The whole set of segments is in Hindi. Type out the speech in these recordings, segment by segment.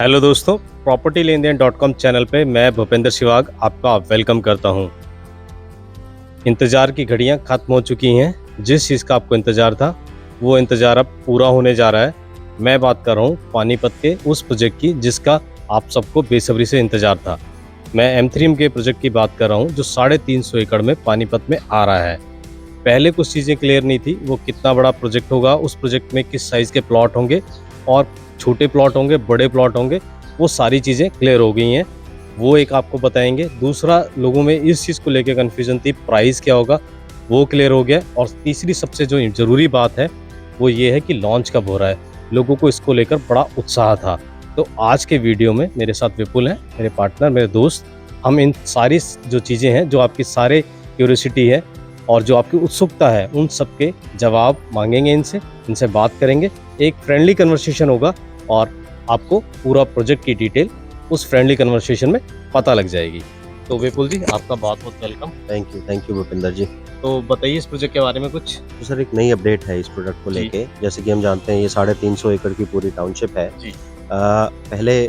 हेलो दोस्तों, प्रॉपर्टी लेन देन .com चैनल पे मैं भूपेंद्र शिवाग आपका वेलकम करता हूं। इंतज़ार की घड़ियां ख़त्म हो चुकी हैं। जिस चीज़ का आपको इंतज़ार था वो इंतज़ार अब पूरा होने जा रहा है। मैं बात कर रहा हूं पानीपत के उस प्रोजेक्ट की जिसका आप सबको बेसब्री से इंतज़ार था। मैं M3M के प्रोजेक्ट की बात कर रहा हूं जो 350 एकड़ में पानीपत में आ रहा है। पहले कुछ चीज़ें क्लियर नहीं थी, वो कितना बड़ा प्रोजेक्ट होगा, उस प्रोजेक्ट में किस साइज़ के प्लॉट होंगे और छोटे प्लॉट होंगे, बड़े प्लॉट होंगे, वो सारी चीज़ें क्लियर हो गई हैं। वो एक आपको बताएँगे। दूसरा, लोगों में इस चीज़ को लेके कन्फ्यूज़न थी, प्राइस क्या होगा, वो क्लियर हो गया। और तीसरी सबसे जो ज़रूरी बात है, वो ये है कि लॉन्च कब हो रहा है। लोगों को इसको लेकर बड़ा उत्साह था। तो आज के वीडियो में मेरे साथ विपुल हैं, मेरे पार्टनर, मेरे दोस्त। हम इन सारी जो चीज़ें हैं, जो आपकी सारे क्यूरियोसिटी है और जो आपकी उत्सुकता है, उन सब के जवाब मांगेंगे इनसे बात करेंगे। एक फ्रेंडली कन्वर्सेशन होगा और आपको पूरा प्रोजेक्ट की डिटेल उस फ्रेंडली कन्वर्सेशन में पता लग जाएगी। तो विपुल जी, आपका बहुत बहुत वेलकम। थैंक यू भूपेंद्र जी। तो बताइए इस प्रोजेक्ट के बारे में कुछ। तो सर, एक नई अपडेट है इस प्रोडक्ट को जी। लेके। जैसे कि हम जानते हैं, ये 350 एकड़ की पूरी टाउनशिप है। जी। पहले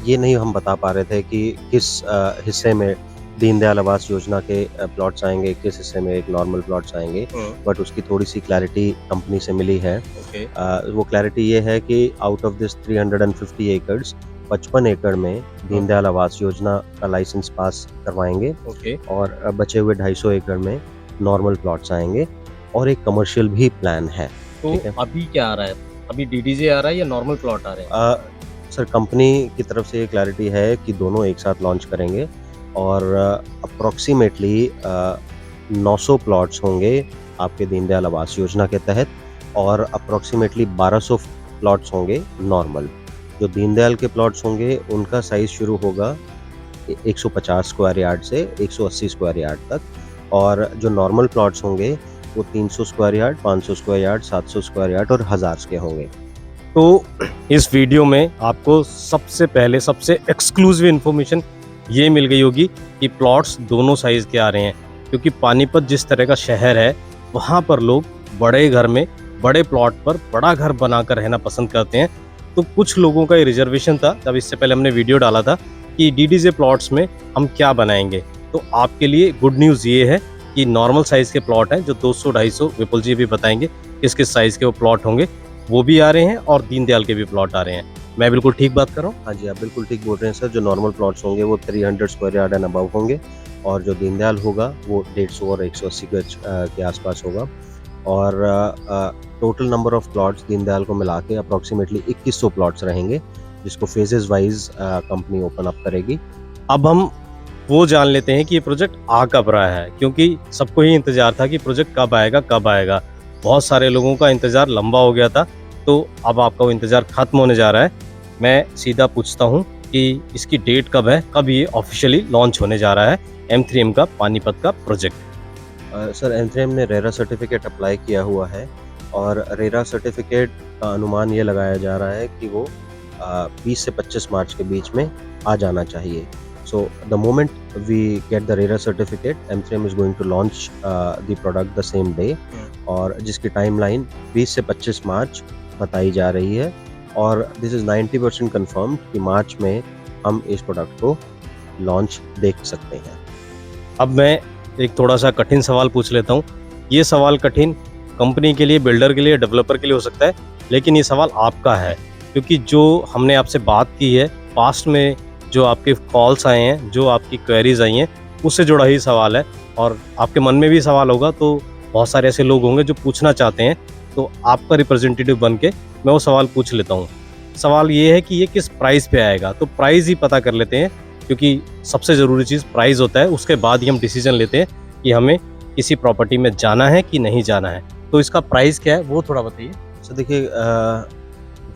ये नहीं हम बता पा रहे थे कि किस हिस्से में दीनदयाल आवास योजना के प्लॉट्स आएंगे, किस हिस्से में एक नॉर्मल प्लॉट्स आएंगे। बट उसकी थोड़ी सी क्लैरिटी कंपनी से मिली है। ओके। वो क्लैरिटी ये है कि आउट ऑफ दिस 350 एकड़्स 55 एकड़ में दीनदयाल आवास योजना का लाइसेंस पास करवाएंगे। ओके। और बचे हुए 250 एकड़ में नॉर्मल प्लॉट्स आएंगे और एक कमर्शियल भी प्लान है। तो ठीक है। अभी क्या आ रहा है? अभी डीडीजे आ रहा है या नॉर्मल प्लॉट आ रहे हैं? सर, कंपनी की तरफ से ये क्लैरिटी है कि दोनों एक साथ लॉन्च करेंगे और अप्रॉक्सीमेटली 900 प्लॉट्स होंगे आपके दीनदयाल आवास योजना के तहत और अप्रॉक्सीमेटली 1200 प्लॉट्स होंगे नॉर्मल। जो दीनदयाल के प्लॉट्स होंगे उनका साइज़ शुरू होगा 150 स्क्वायर यार्ड से 180 स्क्वायर यार्ड तक, और जो नॉर्मल प्लॉट्स होंगे वो 300 square yard, 500 square yard, 700 square yard और 1000 के होंगे। तो इस वीडियो में आपको सबसे पहले सबसे एक्सक्लूसिव इन्फॉर्मेशन ये मिल गई होगी कि प्लॉट्स दोनों साइज़ के आ रहे हैं, क्योंकि पानीपत जिस तरह का शहर है, वहाँ पर लोग बड़े घर में, बड़े प्लॉट पर बड़ा घर बनाकर रहना पसंद करते हैं। तो कुछ लोगों का ये रिजर्वेशन था, जब इससे पहले हमने वीडियो डाला था कि डीडीजे प्लॉट्स में हम क्या बनाएंगे। तो आपके लिए गुड न्यूज़ ये है कि नॉर्मल साइज़ के प्लॉट हैं जो 200-250, विपुल जी भी बताएंगे किस किस साइज़ के वो प्लॉट होंगे, वो भी आ रहे हैं और दीनदयाल के भी प्लॉट आ रहे हैं। मैं बिल्कुल ठीक बात कर रहा हूँ? हाँ जी, आप बिल्कुल ठीक बोल रहे हैं सर। जो नॉर्मल प्लॉट्स होंगे वो 300 स्क्वायर यार्ड एंड अबव होंगे और जो दीनदयाल होगा वो 150 और 180 गज के आसपास होगा। और total number of plots Deendayal को मिला के अप्रॉक्सीमेटली 2100 प्लॉट्स रहेंगे, जिसको phases wise company open up करेगी। अब हम वो जान लेते हैं कि ये प्रोजेक्ट आ कब रहा है, क्योंकि सबको ही इंतज़ार था कि प्रोजेक्ट कब आएगा कब आएगा। बहुत सारे लोगों का इंतज़ार लंबा हो गया था, तो अब आपका वो इंतज़ार ख़त्म होने जा रहा है। मैं सीधा पूछता हूँ कि इसकी डेट कब है, कब ये ऑफिशियली लॉन्च होने जा रहा है M3M का पानीपत का प्रोजेक्ट? सर, एंथ्रेम ने रेरा सर्टिफिकेट अप्लाई किया हुआ है और रेरा सर्टिफिकेट का अनुमान ये लगाया जा रहा है कि वो 20 से 25 मार्च के बीच में आ जाना चाहिए। So the moment we get the RERA certificate, एंथ्रेम is going to launch the product the same day, और जिसकी टाइमलाइन 20 से 25 मार्च बताई जा रही है। और दिस इज़ 90% कन्फर्म्ड कि मार्च में हम इस प्रोडक्ट को लॉन्च देख सकते हैं। अब मैं एक थोड़ा सा कठिन सवाल पूछ लेता हूँ। ये सवाल कठिन कंपनी के लिए, बिल्डर के लिए, डेवलपर के लिए हो सकता है, लेकिन ये सवाल आपका है, क्योंकि जो हमने आपसे बात की है, पास्ट में जो आपके कॉल्स आए हैं, जो आपकी क्वेरीज आई हैं, उससे जुड़ा ही सवाल है। और आपके मन में भी सवाल होगा, तो बहुत सारे ऐसे लोग होंगे जो पूछना चाहते हैं, तो आपका रिप्रेजेंटेटिव बन के मैं वो सवाल पूछ लेता हूँ। सवाल ये है कि ये किस प्राइस पे आएगा, तो प्राइस ही पता कर लेते हैं, क्योंकि सबसे ज़रूरी चीज़ प्राइस होता है। उसके बाद ही हम डिसीजन लेते हैं कि हमें किसी प्रॉपर्टी में जाना है कि नहीं जाना है। तो इसका प्राइस क्या है वो थोड़ा बताइए। सो देखिए,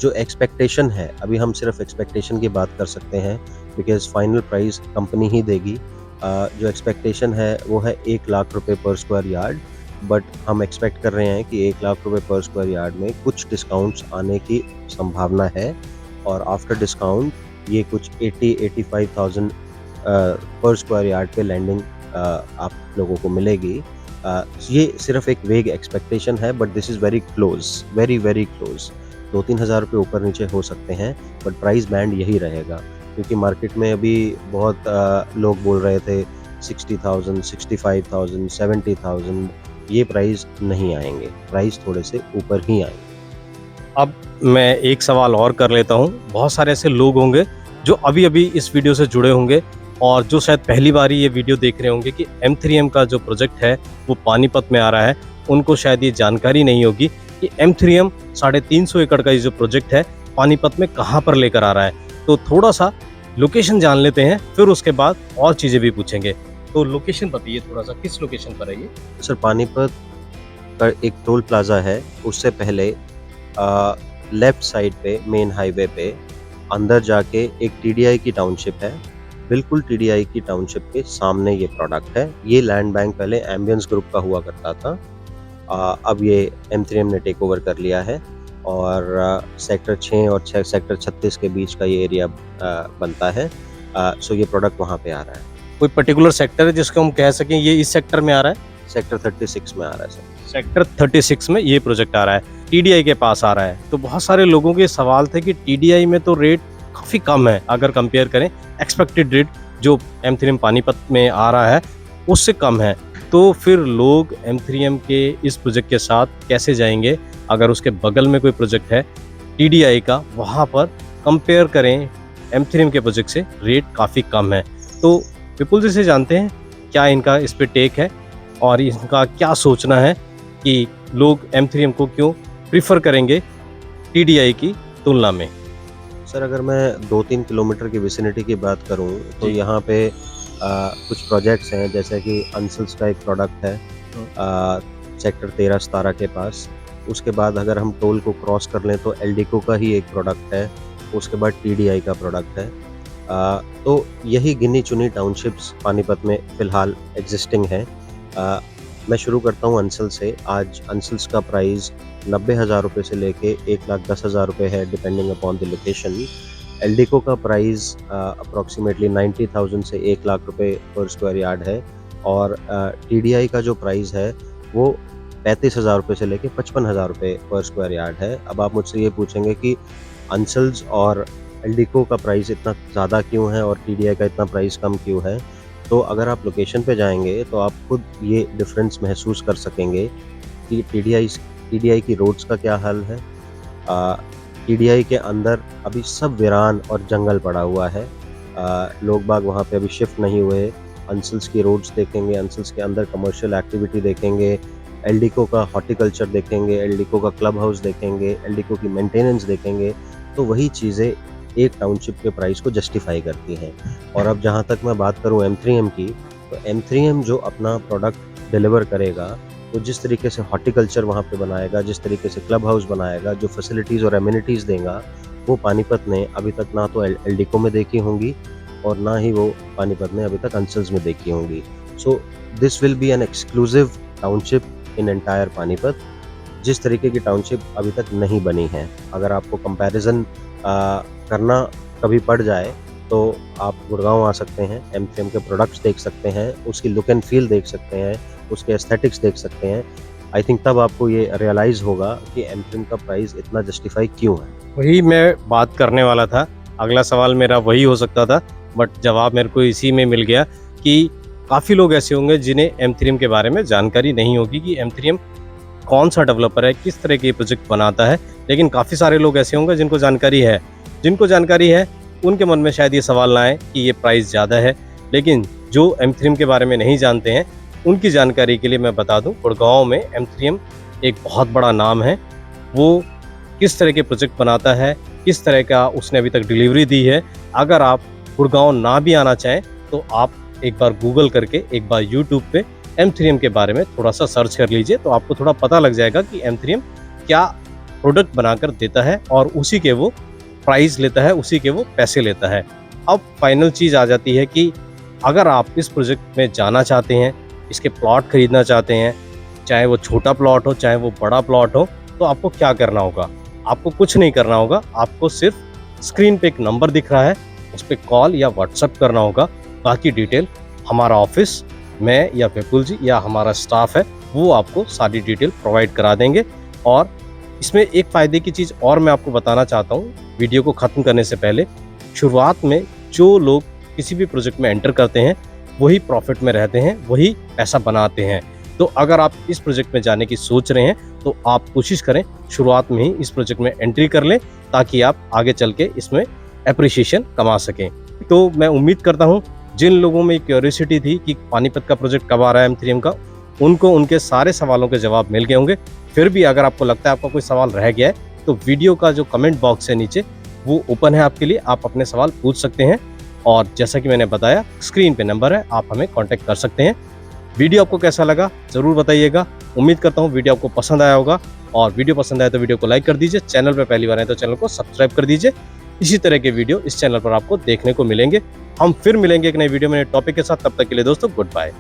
जो एक्सपेक्टेशन है, अभी हम सिर्फ एक्सपेक्टेशन की बात कर सकते हैं बिकॉज फाइनल प्राइस कंपनी ही देगी। जो एक्सपेक्टेशन है वो है 1 लाख रुपए पर स्क्वायर यार्ड, बट हम एक्सपेक्ट कर रहे हैं कि 1 लाख रुपए पर स्क्वायर यार्ड में कुछ डिस्काउंट्स आने की संभावना है, और आफ्टर डिस्काउंट ये कुछ 80-85,000 पर स्क्वायर यार्ड पे लैंडिंग आप लोगों को मिलेगी। ये सिर्फ एक वेग एक्सपेक्टेशन है, but this is very close, very very close. 2-3 हज़ार रुपये ऊपर नीचे हो सकते हैं, बट प्राइस बैंड यही रहेगा, क्योंकि मार्केट में अभी बहुत लोग बोल रहे थे 60,000, 65,000, 70,000, ये प्राइस नहीं आएंगे, प्राइस थोड़े से ऊपर ही आएंगे। अब मैं एक सवाल और कर लेता हूँ। बहुत सारे ऐसे लोग होंगे जो अभी-अभी इस वीडियो से जुड़े होंगे और जो शायद पहली बार ही ये वीडियो देख रहे होंगे कि M3M का जो प्रोजेक्ट है वो पानीपत में आ रहा है। उनको शायद ये जानकारी नहीं होगी कि M3M 350 एकड़ का ये जो प्रोजेक्ट है पानीपत में कहाँ पर लेकर आ रहा है। तो थोड़ा-सा लोकेशन जान लेते हैं, फिर उसके बाद और चीज़ें भी पूछेंगे। तो लोकेशन बताइए थोड़ा-सा, किस लोकेशन पर है ये? सर, पानीपत का एक टोल प्लाज़ा है, उससे पहले लेफ्ट साइड पे मेन हाईवे पे अंदर जाके एक टीडीआई की टाउनशिप है। बिल्कुल टीडीआई की टाउनशिप के सामने ये प्रोडक्ट है। ये लैंड बैंक पहले एम्बियंस ग्रुप का हुआ करता था। अब ये M3M ने टेक ओवर कर लिया है और सेक्टर 6 और सेक्टर 36 के बीच का ये एरिया बनता है। सो ये प्रोडक्ट वहाँ पे आ रहा है। कोई पर्टिकुलर सेक्टर है जिसको हम कह सकें ये इस सेक्टर में आ रहा है? सेक्टर 36 में आ रहा है सर। सेक्टर 36 में ये प्रोजेक्ट आ रहा है, टीडीआई के पास आ रहा है। तो बहुत सारे लोगों के सवाल थे कि टीडीआई में तो रेट काफ़ी कम है, अगर कंपेयर करें एक्सपेक्टेड रेट जो M3M पानीपत में आ रहा है उससे कम है। तो फिर लोग M3M के इस प्रोजेक्ट के साथ कैसे जाएंगे? अगर उसके बगल में कोई प्रोजेक्ट है टीडीआई का, वहाँ पर कंपेयर करें M3M के प्रोजेक्ट से, रेट काफ़ी कम है। तो विपुल जी से जानते हैं क्या इनका इस पे टेक है और इनका क्या सोचना है कि लोग M3M को क्यों प्रीफर करेंगे टीडीआई की तुलना में। सर, अगर मैं 2-3 किलोमीटर की विसिनिटी की बात करूं तो जी। यहाँ पे कुछ प्रोजेक्ट्स हैं, जैसे कि अंसल्स का एक प्रोडक्ट है सेक्टर 13-17 के पास। उसके बाद अगर हम टोल को क्रॉस कर लें तो एल्डिको का ही एक प्रोडक्ट है। उसके बाद टीडीआई का प्रोडक्ट है। तो यही गिनी चुनी टाउनशिप्स पानीपत में फ़िलहाल एग्जिस्टिंग हैं। मैं शुरू करता हूँ अंसल से। आज अंसल्स का प्राइस 90,000 रुपये से लेके 1,10,000 रुपये है, depending upon the location. Eldeco का प्राइस अप्रॉक्सीमेटली 90,000 से 1 लाख रुपये पर स्क्वायर यार्ड है और टीडीआई का जो प्राइस है वो 35,000 रुपये से लेके 55,000 रुपये पर स्क्वायर यार्ड है। अब आप मुझसे ये पूछेंगे कि अंसल्स और एल्डिको का प्राइस इतना ज़्यादा क्यों है और टीडीआई का इतना प्राइस कम क्यों है? तो अगर आप लोकेशन पे जाएँगे तो आप खुद ये डिफ़रेंस महसूस कर सकेंगे कि टीडीआई की रोड्स का क्या हाल है। टीडीआई के अंदर अभी सब वीरान और जंगल पड़ा हुआ है। लोग बाग वहाँ पे अभी शिफ्ट नहीं हुए। अंसल्स की रोड्स देखेंगे, अंसल्स के अंदर कमर्शियल एक्टिविटी देखेंगे, एल्डिको का हॉर्टिकल्चर देखेंगे, एल्डिको का क्लब हाउस देखेंगे, एल्डिको की मेंटेनेंस देखेंगे, तो वही चीज़ें एक टाउनशिप के प्राइस को जस्टिफाई करती हैं। और अब जहाँ तक मैं बात करूँ M3M की, तो M3M जो अपना प्रोडक्ट डिलीवर करेगा, तो जिस तरीके से हॉर्टिकल्चर वहाँ पे बनाएगा, जिस तरीके से क्लब हाउस बनाएगा, जो फैसिलिटीज़ और एमिनिटीज़ देगा, वो पानीपत ने अभी तक ना तो एल्डिको में देखी होंगी और ना ही वो पानीपत ने अभी तक अंसल्स में देखी होंगी। So this will be an exclusive township in entire Panipat, जिस तरीके की टाउनशिप अभी तक नहीं बनी है। अगर आपको कंपैरिजन करना कभी पड़ जाए तो आप गुड़गांव आ सकते हैं, M3M के प्रोडक्ट्स देख सकते हैं, उसकी लुक एंड फील देख सकते हैं, उसके एस्थेटिक्स देख सकते हैं। आई थिंक तब आपको ये रियलाइज़ होगा कि M3M का प्राइस इतना जस्टिफाई क्यों है। वही मैं बात करने वाला था, अगला सवाल मेरा वही हो सकता था, बट जवाब मेरे को इसी में मिल गया कि काफ़ी लोग ऐसे होंगे जिन्हें M3M के बारे में जानकारी नहीं होगी कि M3M कौन सा डेवलपर है, किस तरह के प्रोजेक्ट बनाता है। लेकिन काफ़ी सारे लोग ऐसे होंगे जिनको जानकारी है। जिनको जानकारी है उनके मन में शायद ये सवाल ना आए कि ये प्राइस ज़्यादा है, लेकिन जो M3M के बारे में नहीं जानते हैं उनकी जानकारी के लिए मैं बता दूं, गुड़गांव में M3M एक बहुत बड़ा नाम है। वो किस तरह के प्रोजेक्ट बनाता है, किस तरह का उसने अभी तक डिलीवरी दी है। अगर आप गुड़गांव ना भी आना चाहें तो आप एक बार गूगल करके, एक बार यूट्यूब पे M3M के बारे में थोड़ा सा सर्च कर लीजिए, तो आपको थोड़ा पता लग जाएगा कि M3M क्या प्रोडक्ट बनाकर देता है और उसी के वो प्राइस लेता है, उसी के वो पैसे लेता है। अब फाइनल चीज़ आ जाती है कि अगर आप इस प्रोजेक्ट में जाना चाहते हैं, इसके प्लॉट खरीदना चाहते हैं, चाहे वो छोटा प्लॉट हो चाहे वो बड़ा प्लॉट हो, तो आपको क्या करना होगा? आपको कुछ नहीं करना होगा। आपको सिर्फ स्क्रीन पे एक नंबर दिख रहा है, उस पर कॉल या व्हाट्सएप करना होगा। बाकी डिटेल हमारा ऑफिस, मैं या विपुल जी या हमारा स्टाफ है, वो आपको सारी डिटेल प्रोवाइड करा देंगे और इसमें एक फ़ायदे की चीज़ और मैं आपको बताना चाहता हूँ वीडियो को ख़त्म करने से पहले। शुरुआत में जो लोग किसी भी प्रोजेक्ट में एंटर करते हैं वही प्रॉफिट में रहते हैं, वही पैसा बनाते हैं। तो अगर आप इस प्रोजेक्ट में जाने की सोच रहे हैं तो आप कोशिश करें शुरुआत में ही इस प्रोजेक्ट में एंट्री कर लें, ताकि आप आगे चल के इसमें एप्रिसिएशन कमा सकें। तो मैं उम्मीद करता हूँ जिन लोगों में क्यूरियोसिटी थी कि पानीपत का प्रोजेक्ट कब आ रहा है M3M का, उनको उनके सारे सवालों के जवाब मिल गए होंगे। फिर भी अगर आपको लगता है आपका कोई सवाल रह गया है तो वीडियो का जो कमेंट बॉक्स है नीचे वो ओपन है आपके लिए, आप अपने सवाल पूछ सकते हैं। और जैसा कि मैंने बताया स्क्रीन पे नंबर है, आप हमें कांटेक्ट कर सकते हैं। वीडियो आपको कैसा लगा ज़रूर बताइएगा। उम्मीद करता हूँ वीडियो आपको पसंद आया होगा, और वीडियो पसंद आए तो वीडियो को लाइक कर दीजिए। चैनल पर पहली बार आए तो चैनल को सब्सक्राइब कर दीजिए। इसी तरह के वीडियो इस चैनल पर आपको देखने को मिलेंगे। हम फिर मिलेंगे एक नई वीडियो में नए टॉपिक के साथ। तब तक के लिए दोस्तों गुड बाय।